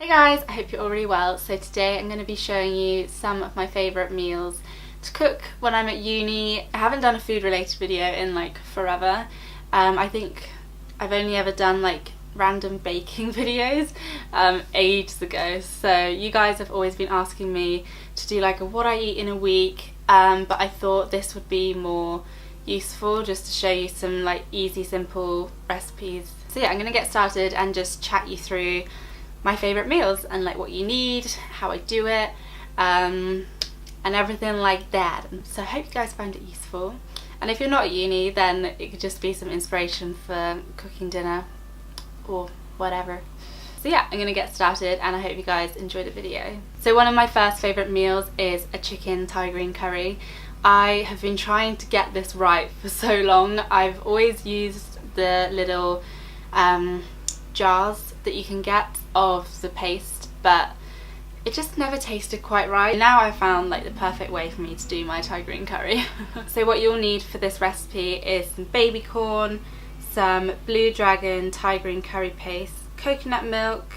Hey guys, I hope you're all really well. So today I'm going to be showing you some of my favourite meals to cook when I'm at uni. I haven't done a food related video in like forever. I think I've only ever done like random baking videos ages ago. So you guys have always been asking me to do like a what I eat in a week, but I thought this would be more useful just to show you some like easy simple recipes. So yeah, I'm going to get started and just chat you through my favourite meals and like what you need, how I do it, and everything like that. So I hope you guys find it useful, and if you're not at uni then it could just be some inspiration for cooking dinner or whatever. So yeah, I'm gonna get started and I hope you guys enjoy the video. So one of my first favourite meals is a chicken Thai green curry. I have been trying to get this right for so long. I've always used the little jars that you can get of the paste, but it just never tasted quite right. Now I found like the perfect way for me to do my Thai green curry. So what you'll need for this recipe is some baby corn, some Blue Dragon Thai green curry paste, coconut milk,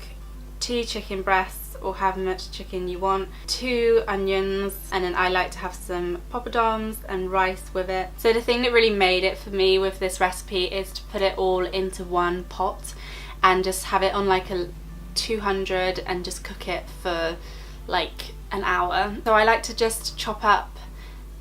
2 chicken breasts or however much chicken you want, 2 onions, and then I like to have some poppadoms and rice with it. So the thing that really made it for me with this recipe is to put it all into one pot and just have it on like a 200 and just cook it for like an hour. So I like to just chop up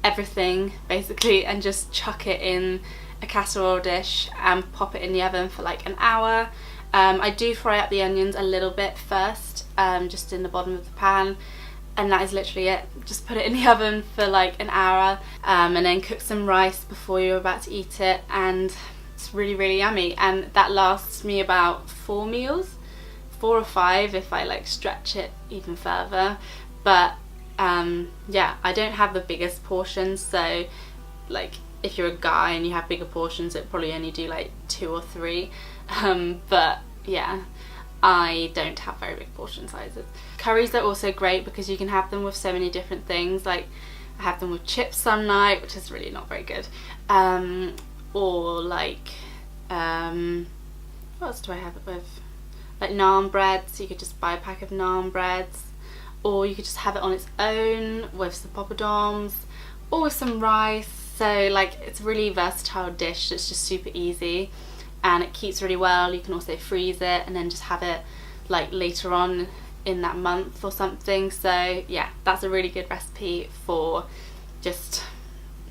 everything basically and just chuck it in a casserole dish and pop it in the oven for like an hour. I do fry up the onions a little bit first, just in the bottom of the pan, and that is literally it. Just put it in the oven for like an hour, and then cook some rice before you're about to eat it, and it's really yummy. And that lasts me about 4 meals, 4 or 5 if I like stretch it even further. But yeah, I don't have the biggest portions, so like if you're a guy and you have bigger portions it probably only do like 2 or 3, but yeah, I don't have very big portion sizes. Curries are also great because you can have them with so many different things. Like I have them with chips some night, which is really not very good, or like what else do I have it with? Like naan bread, so you could just buy a pack of naan breads, or you could just have it on its own with some poppadoms or with some rice. So like it's a really versatile dish that's just super easy and it keeps really well. You can also freeze it and then just have it like later on in that month or something. So yeah, that's a really good recipe for just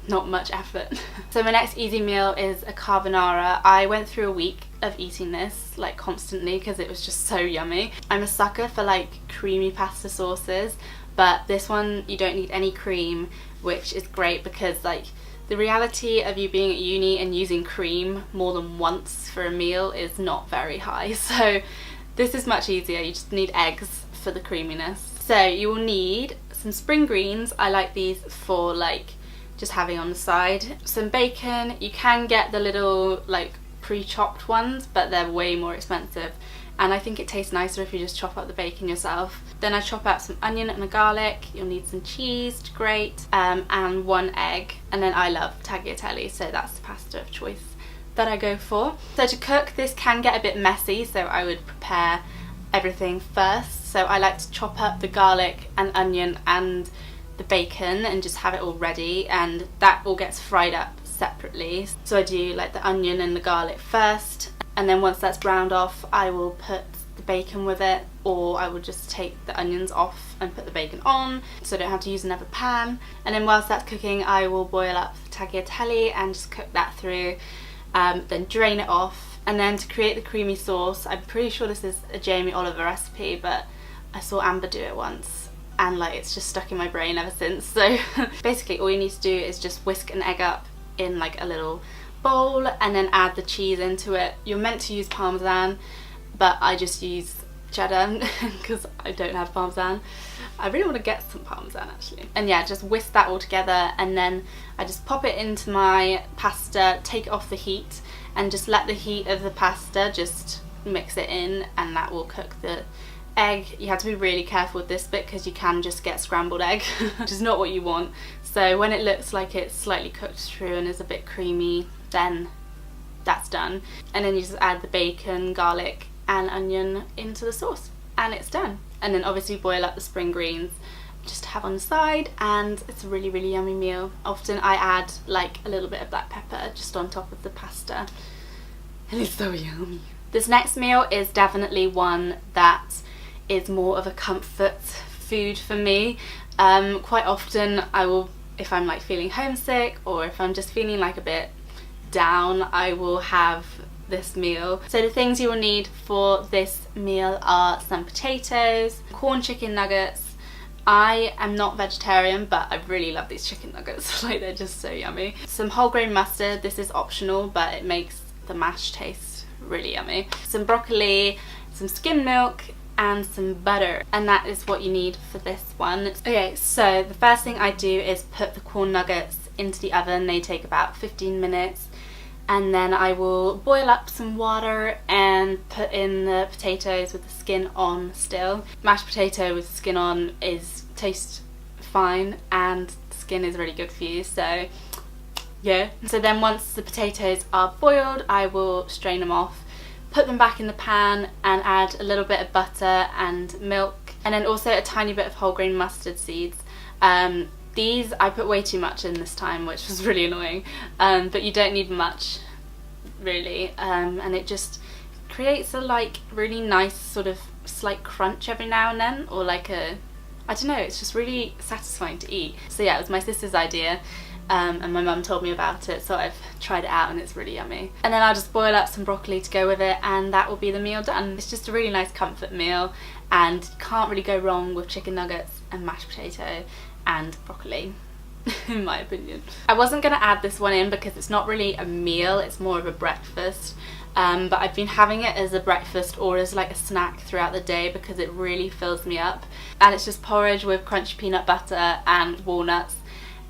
not much effort. So my next easy meal is a carbonara. I went through a week of eating this like constantly because it was just so yummy. I'm a sucker for like creamy pasta sauces, but this one you don't need any cream, which is great because like the reality of you being at uni and using cream more than once for a meal is not very high. So this is much easier. You just need eggs for the creaminess. So you will need some spring greens. I like these for like just having on the side. Some bacon. You can get the little like pre-chopped ones, but they're way more expensive, and I think it tastes nicer if you just chop up the bacon yourself. Then I chop out some onion and a garlic. You'll need some cheese to grate, and 1 egg, and then I love tagliatelle, so that's the pasta of choice that I go for. So to cook, this can get a bit messy, so I would prepare everything first. So I like to chop up the garlic and onion and the bacon and just have it all ready, and that all gets fried up separately. So I do like the onion and the garlic first, and then once that's browned off I will put the bacon with it, or I will just take the onions off and put the bacon on so I don't have to use another pan. And then whilst that's cooking I will boil up the tagliatelle and just cook that through, then drain it off. And then to create the creamy sauce, I'm pretty sure this is a Jamie Oliver recipe, but I saw Amber do it once and like it's just stuck in my brain ever since. So basically all you need to do is just whisk an egg up in like a little bowl and then add the cheese into it. You're meant to use parmesan, but I just use cheddar because I don't have parmesan. I really want to get some parmesan actually. And yeah, just whisk that all together, and then I just pop it into my pasta, take it off the heat, and just let the heat of the pasta just mix it in, and that will cook the egg. You have to be really careful with this bit because you can just get scrambled egg, which is not what you want. So when it looks like it's slightly cooked through and is a bit creamy, then that's done. And then you just add the bacon, garlic and onion into the sauce. and it's done. And then obviously boil up the spring greens just to have on the side, and it's a really, really yummy meal. Often I add like a little bit of black pepper just on top of the pasta, and it's so yummy. This next meal is definitely one that is more of a comfort food for me. Quite often I will, if I'm like feeling homesick or if I'm just feeling like a bit down, I will have this meal. So the things you will need for this meal are some potatoes, corn chicken nuggets. I am not vegetarian, but I really love these chicken nuggets. Like, they're just so yummy. Some whole grain mustard. This is optional, but it makes the mash taste really yummy. Some broccoli, some skim milk, and some butter, and that is what you need for this one. Okay, so the first thing I do is put the corn nuggets into the oven. They take about 15 minutes, and then I will boil up some water and put in the potatoes with the skin on still. Mashed potato with skin on tastes fine, and the skin is really good for you, so yeah. So then once the potatoes are boiled, I will strain them off, put them back in the pan, and add a little bit of butter and milk, and then also a tiny bit of whole grain mustard seeds. These I put way too much in this time, which was really annoying, but you don't need much really, and it just creates a like really nice sort of slight crunch every now and then, or like a, I don't know, it's just really satisfying to eat. So yeah, it was my sister's idea, and my mum told me about it, so I've tried it out and it's really yummy. And then I'll just boil up some broccoli to go with it, and that will be the meal done. It's just a really nice comfort meal, and you can't really go wrong with chicken nuggets and mashed potato and broccoli, in my opinion. I wasn't going to add this one in because it's not really a meal, it's more of a breakfast, but I've been having it as a breakfast or as like a snack throughout the day because it really fills me up. And it's just porridge with crunchy peanut butter and walnuts,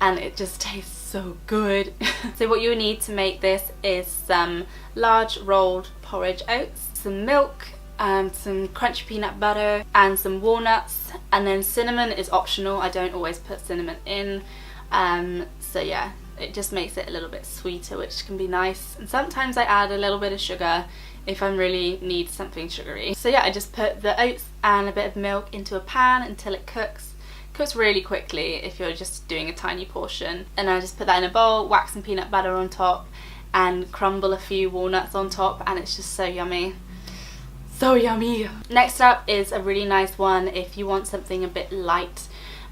and it just tastes so good. So what you need to make this is some large rolled porridge oats, some milk, some crunchy peanut butter, and some walnuts, and then cinnamon is optional. I don't always put cinnamon in, so yeah, it just makes it a little bit sweeter, which can be nice. And sometimes I add a little bit of sugar if I really need something sugary. So yeah, I just put the oats and a bit of milk into a pan until it cooks. Cooks really quickly if you're just doing a tiny portion, and I just put that in a bowl, whack some peanut butter on top, and crumble a few walnuts on top, and it's just so yummy. So yummy! Next up is a really nice one if you want something a bit light.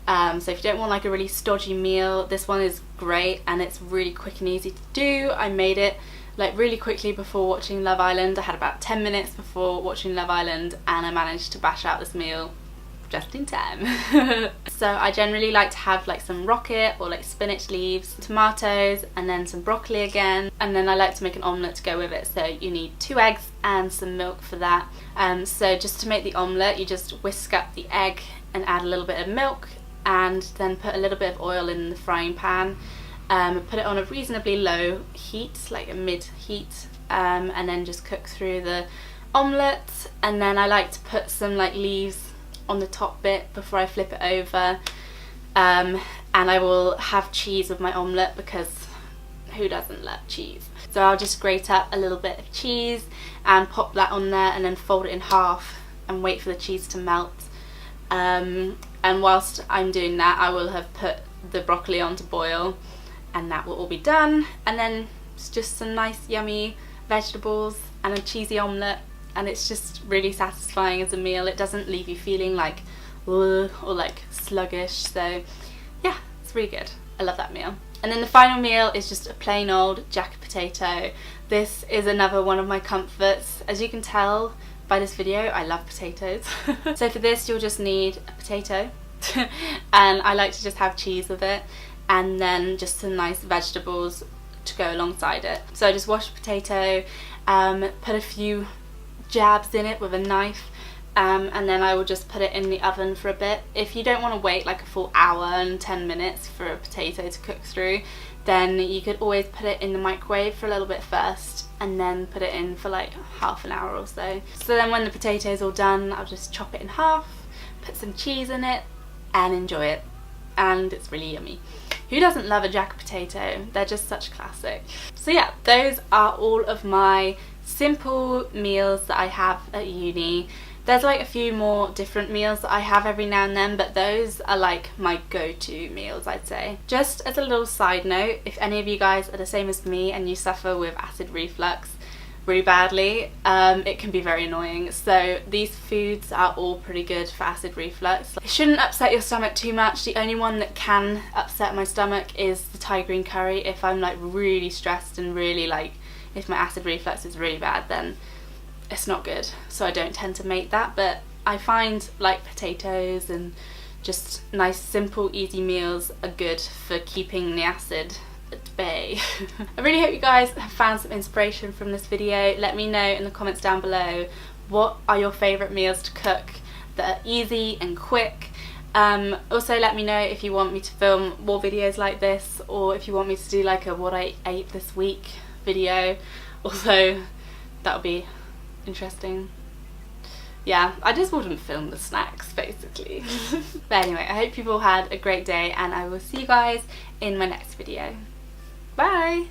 So if you don't want like a really stodgy meal, this one is great, and it's really quick and easy to do. I made it like really quickly before watching Love Island. I had about 10 minutes before watching Love Island, and I managed to bash out this meal just in time. So I generally like to have like some rocket or like spinach leaves, tomatoes, and then some broccoli again, and then I like to make an omelette to go with it. So you need 2 eggs and some milk for that. So just to make the omelette, you just whisk up the egg and add a little bit of milk, and then put a little bit of oil in the frying pan, put it on a reasonably low heat, like a mid heat, and then just cook through the omelette. And then I like to put some like leaves on the top bit before I flip it over, and I will have cheese with my omelette because who doesn't love cheese? So I'll just grate up a little bit of cheese and pop that on there, and then fold it in half and wait for the cheese to melt. And whilst I'm doing that, I will have put the broccoli on to boil, and that will all be done. And then it's just some nice yummy vegetables and a cheesy omelette, and it's just really satisfying as a meal. It doesn't leave you feeling like ugh, or like sluggish, so yeah, it's really good. I love that meal. And then the final meal is just a plain old jacket potato. This is another one of my comforts. As you can tell by this video, I love potatoes. So for this you'll just need a potato and I like to just have cheese with it, and then just some nice vegetables to go alongside it. So I just wash the potato, put a few jabs in it with a knife, and then I will just put it in the oven for a bit. If you don't want to wait like a full hour and 10 minutes for a potato to cook through, then you could always put it in the microwave for a little bit first and then put it in for like half an hour or so. So then when the potato's all done, I'll just chop it in half, put some cheese in it, and enjoy it. And it's really yummy. Who doesn't love a jacket potato? They're just such a classic. So yeah, those are all of my simple meals that I have at uni. There's like a few more different meals that I have every now and then, but those are like my go-to meals, I'd say. Just as a little side note, if any of you guys are the same as me and you suffer with acid reflux really badly, it can be very annoying. So these foods are all pretty good for acid reflux. It shouldn't upset your stomach too much. The only one that can upset my stomach is the Thai green curry. If I'm like really stressed and really like, if my acid reflux is really bad, then it's not good, so I don't tend to make that. But I find like potatoes and just nice simple easy meals are good for keeping the acid at bay. I really hope you guys have found some inspiration from this video. Let me know in the comments down below, what are your favourite meals to cook that are easy and quick. Also let me know if you want me to film more videos like this, or if you want me to do like a what I ate this week video. Also, that would be interesting. Yeah, I just wouldn't film the snacks basically. But anyway, I hope you've all had a great day, and I will see you guys in my next video. Bye!